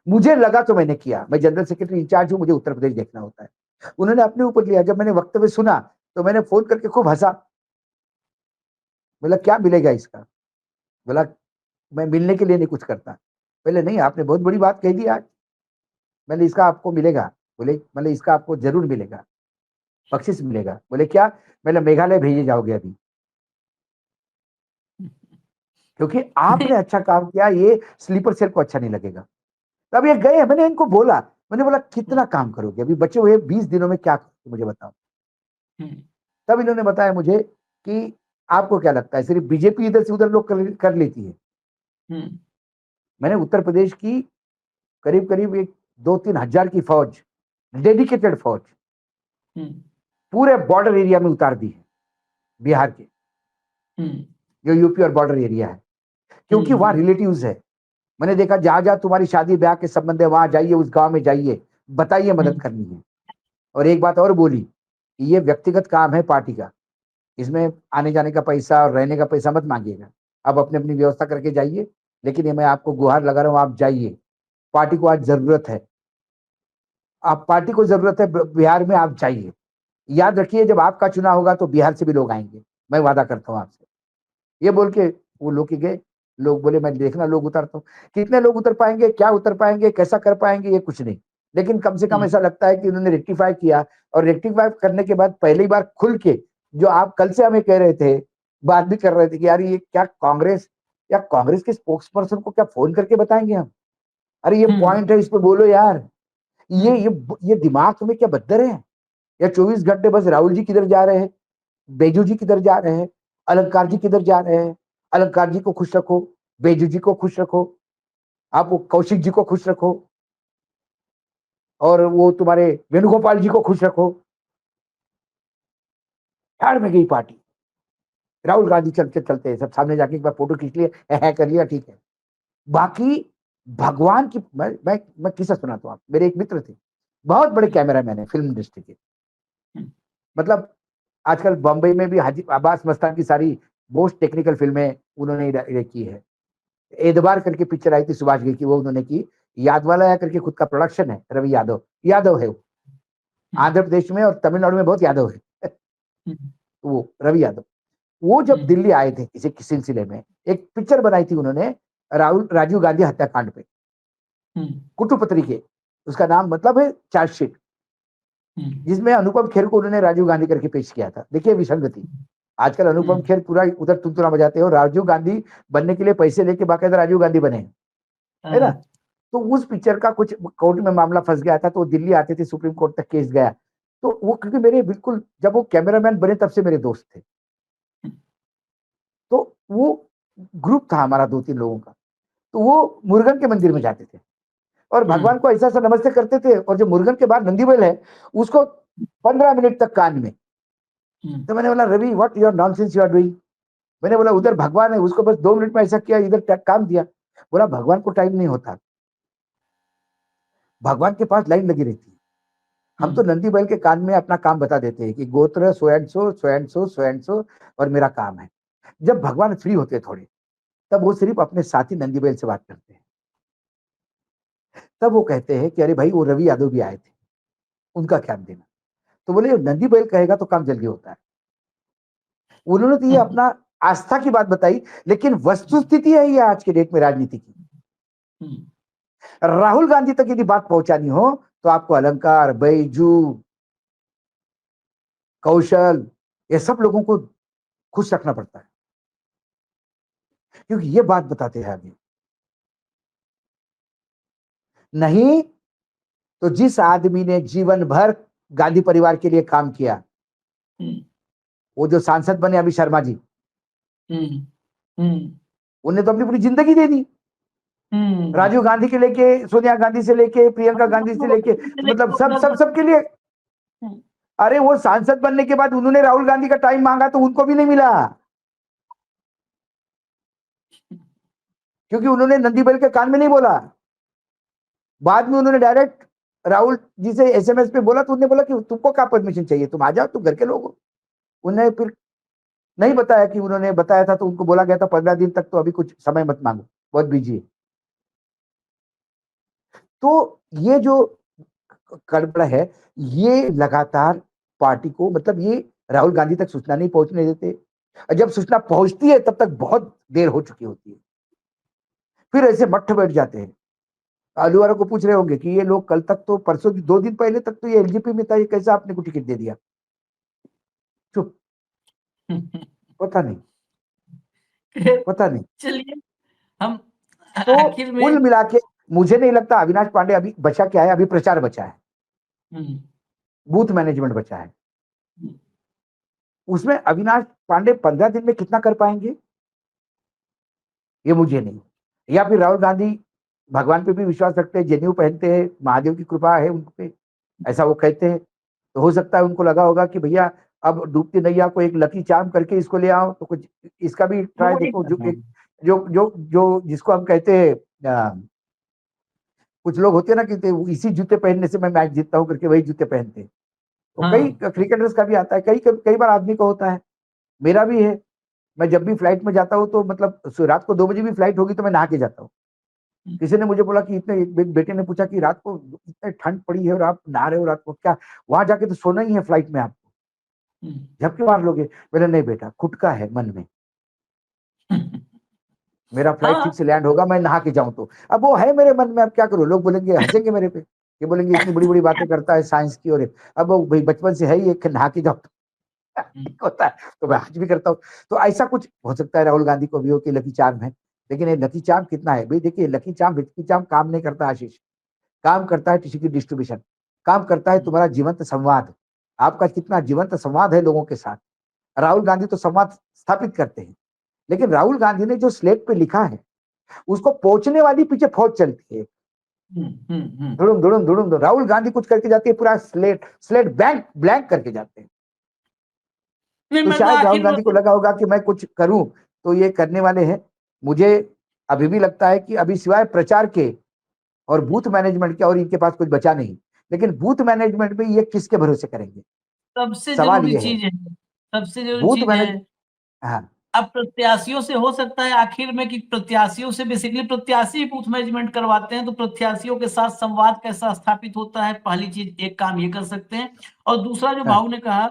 मुझे लगा तो मैंने किया, मैं जनरल सेक्रेटरी इंचार्ज हूं, मुझे उत्तर प्रदेश देखना होता है। उन्होंने अपने ऊपर लिया। जब मैंने वक्तव्य सुना तो मैंने फोन करके खूब हंसा। बोला क्या मिलेगा इसका, बोला मैं मिलने के लिए नहीं कुछ करता। पहले नहीं, आपने बहुत बड़ी बात कह दी आज। मैंने इसका आपको मिलेगा, बोले मतलब इसका आपको जरूर मिलेगा, बख्शिश मिलेगा। बोले क्या, मैंने मेघालय भेजे जाओगे अभी, क्योंकि आपने अच्छा काम किया, ये स्लीपर सेल को अच्छा नहीं लगेगा। तब ये गए, मैंने इनको बोला, मैंने बोला कितना काम करोगे अभी बचे हुए 20 दिनों में, क्या करोगे मुझे बताओ। तब इन्होंने बताया मुझे कि आपको क्या लगता है सिर्फ बीजेपी इधर से उधर लोग कर लेती है। मैंने उत्तर प्रदेश की करीब करीब 2-3 हजार की फौज, डेडिकेटेड फौज पूरे बॉर्डर एरिया में उतार दी है, बिहार के जो यूपी और बॉर्डर एरिया है, क्योंकि वहां रिलेटिव्स है। मैंने देखा जहां जहां तुम्हारी शादी ब्याह के संबंध है, वहां जाइए, उस गांव में जाइए, बताइए मदद करनी है। और एक बात और बोली, ये व्यक्तिगत काम है पार्टी का, इसमें आने जाने का पैसा और रहने का पैसा मत मांगिएगा, आप अपनी अपनी व्यवस्था करके जाइए, लेकिन ये मैं आपको गुहार लगा रहा हूं, आप जाइए, पार्टी को आज जरूरत है, आप पार्टी को जरूरत है, बिहार में आप जाइए। याद रखिए जब आपका चुनाव होगा तो बिहार से भी लोग आएंगे, मैं वादा करता हूं आपसे। ये बोल के वो लोग ही गए। लोग बोले मैं देखना लोग उतारता हूँ, कितने लोग उतर पाएंगे, क्या उतर पाएंगे, कैसा कर पाएंगे, ये कुछ नहीं, लेकिन कम से कम ऐसा लगता है कि उन्होंने रेक्टिफाई किया। और रेक्टिफाई करने के बाद पहली बार खुल के, जो आप कल से हमें कह रहे थे, बात भी कर रहे थे कि यार ये क्या कांग्रेस या कांग्रेस के स्पोक्स पर्सन को क्या फोन करके बताएंगे हम, अरे ये पॉइंट है, इस पे बोलो यार। ये दिमाग तुम्हें क्या बदतर है। या 24 घंटे बस राहुल जी किधर जा रहे हैं, बेजू जी किधर जा रहे हैं, अलंकार जी किधर जा रहे हैं, अलंकार जी को खुश रखो, बेजू जी को खुश रखो, आप वो कौशिक जी को खुश रखो, और वो तुम्हारे वेणुगोपाल जी को खुश रखो। यार में गई पार्टी, राहुल गांधी चलते चलते सब सामने जाके एक बार फोटो खींच लिया, है कर लिया, ठीक है। बाकी भगवान की, मैं किस्सा सुनाता हूँ आप। मेरे एक मित्र थे, बहुत बड़े कैमरामैन है फिल्म इंडस्ट्री के, मतलब आजकल बॉम्बे में भी हाजी अब्बास मस्तान की सारी मोस्ट टेक्निकल फिल्में उन्होंने की है। एतबार करके पिक्चर आई थी सुभाष घई की, वो उन्होंने की। यादवाला करके खुद का प्रोडक्शन है, रवि यादव, यादव है वो, आंध्र प्रदेश में और तमिलनाडु में बहुत यादव है। वो रवि यादव, वो जब दिल्ली आए थे किसी सिलसिले में, एक पिक्चर बनाई थी उन्होंने राजीव गांधी हत्याकांड पे, कुटुपत्री के, उसका नाम मतलब है चार्जशीट, जिसमें अनुपम खेर को उन्होंने राजीव गांधी करके पेश किया था। देखिए विसंगति, आजकल अनुपम खेर पूरा उधर तुलतुला बजाते हो, राजीव गांधी बनने के लिए पैसे लेके बाकायदा राजीव गांधी बने, है ना। तो उस पिक्चर का कुछ कोर्ट में मामला फंस गया था, तो वो दिल्ली आते थे, सुप्रीम कोर्ट तक केस गया। तो वो क्योंकि मेरे बिल्कुल, जब वो कैमरामैन बने तब से मेरे दोस्त थे, तो वो ग्रुप था हमारा 2-3 लोगों का। तो वो मुरुगन के मंदिर में जाते थे और भगवान को ऐसा सा नमस्ते करते थे, और जो मुरुगन के बाद नंदी बैल है उसको 15 मिनट तक कान में। तो मैंने बोला Ravi what your nonsense you are doing. मैंने बोला उधर भगवान है, उसको बस 2 मिनट में ऐसा किया, इधर काम दिया। बोला भगवान को टाइम नहीं होता, भगवान के पास लाइन लगी रहती है। हम तो नंदी बैल के कान में अपना काम बता देते हैं कि गोत्र so and so, so and so, so and so, और मेरा काम है। जब भगवान फ्री होते थोड़े, तब वो सिर्फ अपने साथी नंदी बैल से बात करते हैं। तब वो कहते हैं कि अरे भाई, वो रवि यादव भी आए थे, उनका क्या देना। तो बोले नंदी बैल कहेगा तो काम जल्दी होता है। उन्होंने तो ये अपना आस्था की बात बताई, लेकिन वस्तु स्थिति है ये आज के डेट में राजनीति की। राहुल गांधी तक यदि बात पहुंचानी हो तो आपको अलंकार, बैजू, कौशल, ये सब लोगों को खुश रखना पड़ता है, क्योंकि ये बात बताते हैं आगे। नहीं तो जिस आदमी ने जीवन भर गांधी परिवार के लिए काम किया, वो जो सांसद बने अभी शर्मा जी, उन्हें तो अपनी पूरी जिंदगी दे दी। राजीव गांधी के लेके, सोनिया गांधी से लेके, प्रियंका गांधी से लेके, मतलब सब के लिए। अरे वो सांसद बनने के बाद उन्होंने राहुल गांधी का टाइम मांगा तो उनको भी नहीं मिला, क्योंकि उन्होंने नंदी बैल के कान में नहीं बोला। बाद में उन्होंने डायरेक्ट राहुल जी से एसएमएस पे बोला, तो उन्होंने बोला कि तुमको क्या परमिशन चाहिए, तुम आ जाओ, तुम घर के लोग हो। उन्हें फिर नहीं बताया कि उन्होंने बताया था, तो उनको बोला गया था 15 दिन तक तो अभी कुछ समय मत मांगो, बहुत बिजी है। तो ये जो गड़बड़ है, ये लगातार पार्टी को, मतलब ये राहुल गांधी तक सूचना नहीं पहुंचने देते, और जब सूचना पहुंचती है तब तक बहुत देर हो चुकी होती है। फिर ऐसे मट्ठ बैठ जाते हैं। आलू वालों को पूछ रहे होंगे कि ये लोग कल तक तो, परसों 2 दिन पहले तक तो ये एलजेपी में था, ये कैसे आपने को टिकट दे दिया? चुप। पता नहीं। चलिए हम तो आखिर में कुल मिला के मुझे नहीं लगता अविनाश पांडे अभी बचा क्या है, अभी प्रचार बचा है, बूथ मैनेजमेंट बचा है। उसमें अविनाश पांडे 15 दिन में कितना कर पाएंगे ये मुझे नहीं, या फिर राहुल गांधी भगवान पे भी विश्वास रखते हैं, जनेऊ पहनते हैं, महादेव की कृपा है उन पे, ऐसा वो कहते हैं। तो हो सकता है उनको लगा होगा कि भैया अब डूबती नैया को एक लकी चार्म करके इसको ले आओ, तो कुछ इसका भी ट्राई देखो। जो जिसको हम कहते हैं, कुछ लोग होते हैं ना कि इसी जूते पहनने से मैं मैच जीतता हूँ करके, वही जूते पहनते हैं। तो कई क्रिकेटर्स का भी आता है, कई बार आदमी को होता है, मेरा भी है। मैं जब भी फ्लाइट में जाता हूँ तो मतलब रात को 2 बजे भी फ्लाइट होगी तो मैं नहा के जाता हूँ। किसी ने मुझे बोला कि इतने, एक बेटे ने पूछा कि रात को इतने ठंड पड़ी है और आप नहा रहे हो रात को, क्या वहां जाके तो सोना ही है फ्लाइट में आपको, झपके मार लोगे? मैंने नहीं बेटा, खुटका है मन में, मेरा फ्लाइट ठीक से लैंड होगा, मैं नहा के जाऊं तो। अब वो है मेरे मन में, अब क्या करूं? लोग बोलेंगे, हंसेंगे मेरे पे, ये बोलेंगे इतनी बड़ी बड़ी बातें करता है साइंस की, और अब वो भाई बचपन से है ही एक नहा के जाओ ठीक होता है, तो मैं आज भी करता हूँ। तो ऐसा कुछ हो सकता है राहुल गांधी को भी हो कि लकी चार्म है, लेकिन ये लकी चार्म कितना है भाई? देखिए, लकी चार्म काम नहीं करता आशीष, काम करता है टिश्यू की डिस्ट्रीब्यूशन, काम करता है तुम्हारा जीवंत संवाद, आपका कितना जीवंत संवाद है लोगों के साथ। राहुल गांधी तो संवाद स्थापित करते हैं, लेकिन राहुल गांधी ने जो स्लेट पे लिखा है उसको पहुंचने वाली पीछे फौज चलती है, धुड़ुम धुड़ुम धुड़ुम। राहुल गांधी कुछ करके जाती है, पूरा स्लेट ब्लैंक करके जाते हैं। तो शायद राहुल गांधी को लगा होगा कि मैं कुछ करूं तो ये करने वाले हैं। मुझे अभी भी लगता है कि अभी सिवाय प्रचार के और बूथ मैनेजमेंट के और इनके पास कुछ बचा नहीं, लेकिन बूथ मैनेजमेंट में ये किसके भरोसे करेंगे? सबसे सवाल जरूरी ये चीज है, सबसे जरूरी बूथ चीज मैनेज। है। हाँ, अब प्रत्याशियों से हो सकता है आखिर में कि प्रत्याशियों से बेसिकली प्रत्याशी बूथ मैनेजमेंट करवाते हैं, तो प्रत्याशियों के साथ संवाद कैसा स्थापित होता है, पहली चीज एक काम ये कर सकते हैं। और दूसरा जो भाऊ ने कहा,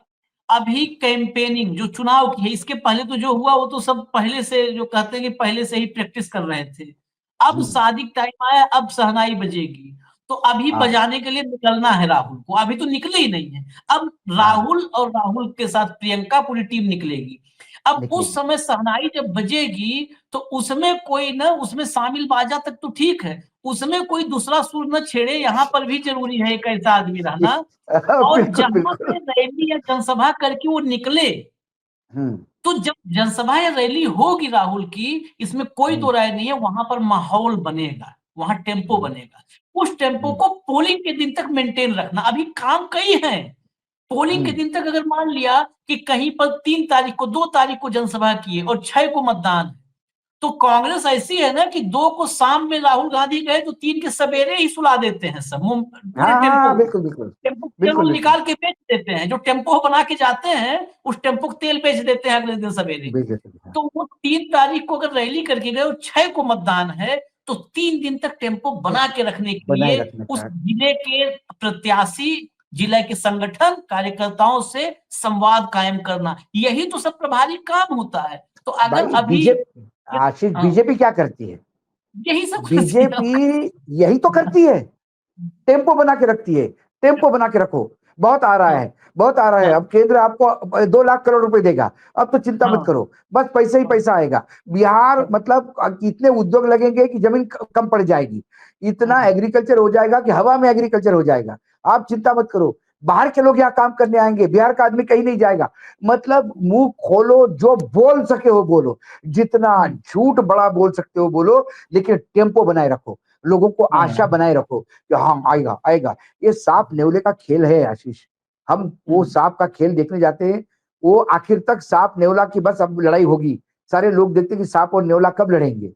अभी कैंपेनिंग जो चुनाव की है, इसके पहले तो जो हुआ वो तो सब पहले से, जो कहते हैं कि पहले से ही प्रैक्टिस कर रहे थे। अब शादी टाइम आया, अब शहनाई बजेगी, तो अभी बजाने के लिए निकलना है राहुल को। अभी तो निकले ही नहीं है, अब राहुल और राहुल के साथ प्रियंका पूरी टीम निकलेगी। अब उस समय शहनाई जब बजेगी तो उसमें कोई ना, उसमें शामिल बाजा तक तो ठीक है, उसमें कोई दूसरा सुर न छेड़े, यहाँ पर भी जरूरी है एक ऐसा आदमी रहना। और जहां से रैली या जनसभा करके वो निकले, तो जब जनसभा या रैली होगी राहुल की, इसमें कोई दो राय नहीं है, वहां पर माहौल बनेगा, वहां टेम्पो बनेगा। उस टेम्पो को पोलिंग के दिन तक मेंटेन रखना। अभी काम कई हैं, पोलिंग के दिन तक अगर मान लिया कि कहीं पर 3 तारीख को, 2 तारीख को जनसभा की है और 6 को मतदान है, तो कांग्रेस ऐसी है ना कि 2 को शाम में राहुल गांधी गए तो 3 के सवेरे ही सुला देते हैं सब पूरे हाँ टेम्पो बिल्कुल बिल्कुल टेम्पो तेल बिल्कुल वो बिल्कुल निकाल के बेच देते हैं, जो टेम्पो बना के जाते हैं उस टेम्पो को तेल बेच देते हैं अगले दिन सवेरे। बिल्कुल, हाँ, तो वो 3 तारीख को अगर रैली करके गए और 6 को मतदान है तो 3 दिन तक टेम्पो बना के रखने के बनाए लिए रखने उस का। जिले के प्रत्याशी, जिले के संगठन कार्यकर्ताओं से संवाद कायम करना, यही तो सब प्रभारी काम होता है। तो अगर भाई अभी बीजेपी, आशीष, हाँ, बीजेपी क्या करती है? यही सब करती है। बीजेपी यही तो करती है, टेम्पो बना के रखती है। टेम्पो बना के रखो, बहुत आ रहा हाँ, है, बहुत आ रहा है, हाँ, अब केंद्र आपको 2 लाख करोड़ रुपए देगा, अब तो चिंता मत हाँ, करो, बस पैसा ही हाँ, पैसा आएगा। बिहार मतलब इतने उद्योग लगेंगे कि जमीन कम पड़ जाएगी, इतना हाँ, एग्रीकल्चर हो जाएगा कि हवा में एग्रीकल्चर हो जाएगा। आप चिंता मत करो, बाहर के लोग यहाँ काम करने आएंगे, बिहार का आदमी कहीं नहीं जाएगा। मतलब मुंह खोलो, जो बोल सके वो बोलो, जितना झूठ बड़ा बोल सकते हो बोलो, लेकिन टेम्पो बनाए रखो, लोगों को आशा बनाए रखो कि हाँ आएगा आएगा। ये सांप नेवले का खेल है आशीष, हम वो सांप का खेल देखने जाते हैं, वो आखिर तक सांप नेवला की बस अब लड़ाई होगी, सारे लोग देखते हैं कि सांप और नेवला कब लड़ेंगे,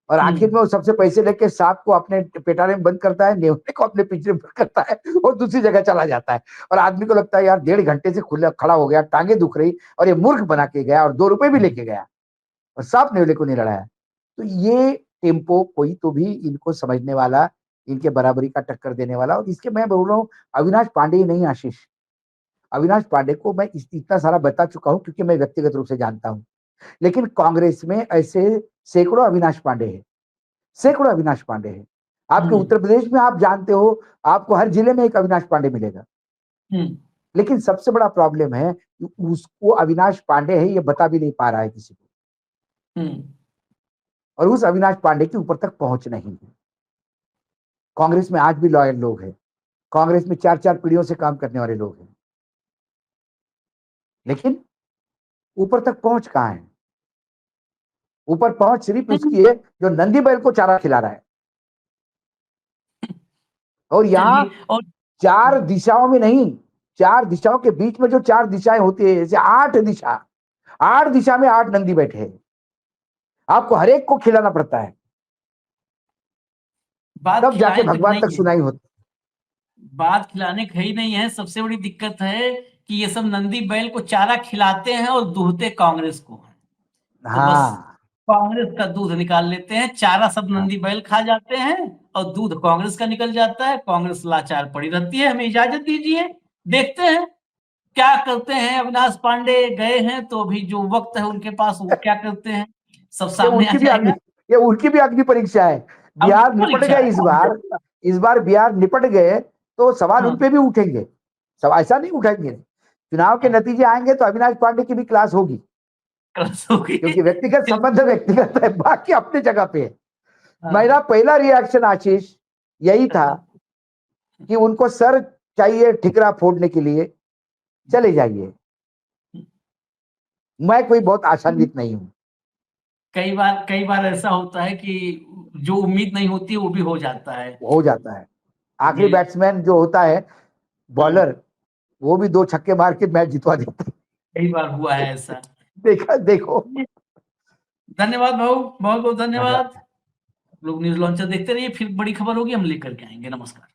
और आखिर में वो सबसे पैसे लेके सांप को अपने पेटारे में बंद करता है, नेवले को अपने पिंजरे में बंद करता है और दूसरी जगह चला जाता है। और आदमी को लगता है यार 1.5 घंटे से खुला खड़ा हो गया, टांगे दुख रही, और ये मूर्ख बना के गया और 2 रुपए भी लेके गया और सांप नेवले को नहीं लड़ाया। तो ये टेम्पो कोई तो भी इनको समझने वाला, इनके बराबरी का टक्कर देने वाला, और इसके मैं बोल रहा हूँ अविनाश पांडे ही नहीं आशीष, अविनाश पांडे को मैं इतना सारा बता चुका हूं क्योंकि मैं व्यक्तिगत रूप से जानता हूं, लेकिन कांग्रेस में ऐसे सैकड़ों अविनाश पांडे हैं, सैकड़ों अविनाश पांडे हैं। आपके उत्तर प्रदेश में आप जानते हो, आपको हर जिले में एक अविनाश पांडे मिलेगा, लेकिन सबसे बड़ा प्रॉब्लम है कि उसको अविनाश पांडे है ये बता भी नहीं पा रहा है किसी को, और उस अविनाश पांडे के ऊपर तक पहुंच नहीं है। कांग्रेस में आज भी लॉयल लोग हैं, कांग्रेस में 4-4 पीढ़ियों से काम करने वाले लोग हैं, लेकिन ऊपर तक पहुंच कहां है? ऊपर पहुंच सिर्फ उसकी है जो नंदी बैल को चारा खिला रहा है। और यहाँ चलिए और 4 दिशाओं में नहीं, 4 दिशाओं के बीच में जो 4 दिशाएं होती है, जैसे 8 दिशा, 8 दिशा में 8 नंदी बैठे हैं, आपको हर एक को खिलाना पड़ता है, बात तब जाके खिलाने तक भगवान नहीं तक है, सुनाई होती। बात खिलाने का ही नहीं है। सबसे बड़ी दिक्कत है कि ये सब नंदी बैल को चारा खिलाते हैं और दूहते कांग्रेस को हैं। तो बस हाँ कांग्रेस का दूध निकाल लेते हैं, चारा सब हाँ, नंदी बैल खा जाते हैं और दूध कांग्रेस का निकल जाता है। कांग्रेस लाचार पड़ी रहती है, हमें इजाजत दीजिए, देखते हैं क्या करते हैं। अविनाश पांडे गए हैं तो अभी जो वक्त है उनके पास वो क्या करते हैं सब ये सामने आ उनकी भी अग्नि, जाएगा। ये उनकी भी अग्नि परीक्षा है। अब बिहार निपट परीक्षा गए है। इस बार बिहार निपट गए तो सवाल उन हाँ, पे भी उठेंगे, सब ऐसा नहीं उठाएंगे। चुनाव के हाँ, नतीजे आएंगे तो अविनाश पांडे की भी क्लास होगी, क्लास होगी। क्योंकि व्यक्तिगत संबंध व्यक्तिगत है, बाकी अपने जगह पे है। हाँ, मेरा पहला रिएक्शन आशीष यही था कि उनको सर चाहिए ठिकरा फोड़ने के लिए, चले जाइए, मैं कोई बहुत आशान्वित नहीं हूं। कई बार ऐसा होता है कि जो उम्मीद नहीं होती वो भी हो जाता है। हो जाता है, आखिरी ये बैट्समैन जो होता है हाँ, बॉलर, वो भी 2 छक्के मार के मैच जितवा देता है। कई बार हुआ है ऐसा। देखा, देखो। धन्यवाद भाऊ, बहुत बहुत धन्यवाद। धन्यवाद। लोग न्यूज लॉन्चर देखते रहिए, फिर बड़ी खबर होगी हम लेकर के आएंगे। नमस्कार।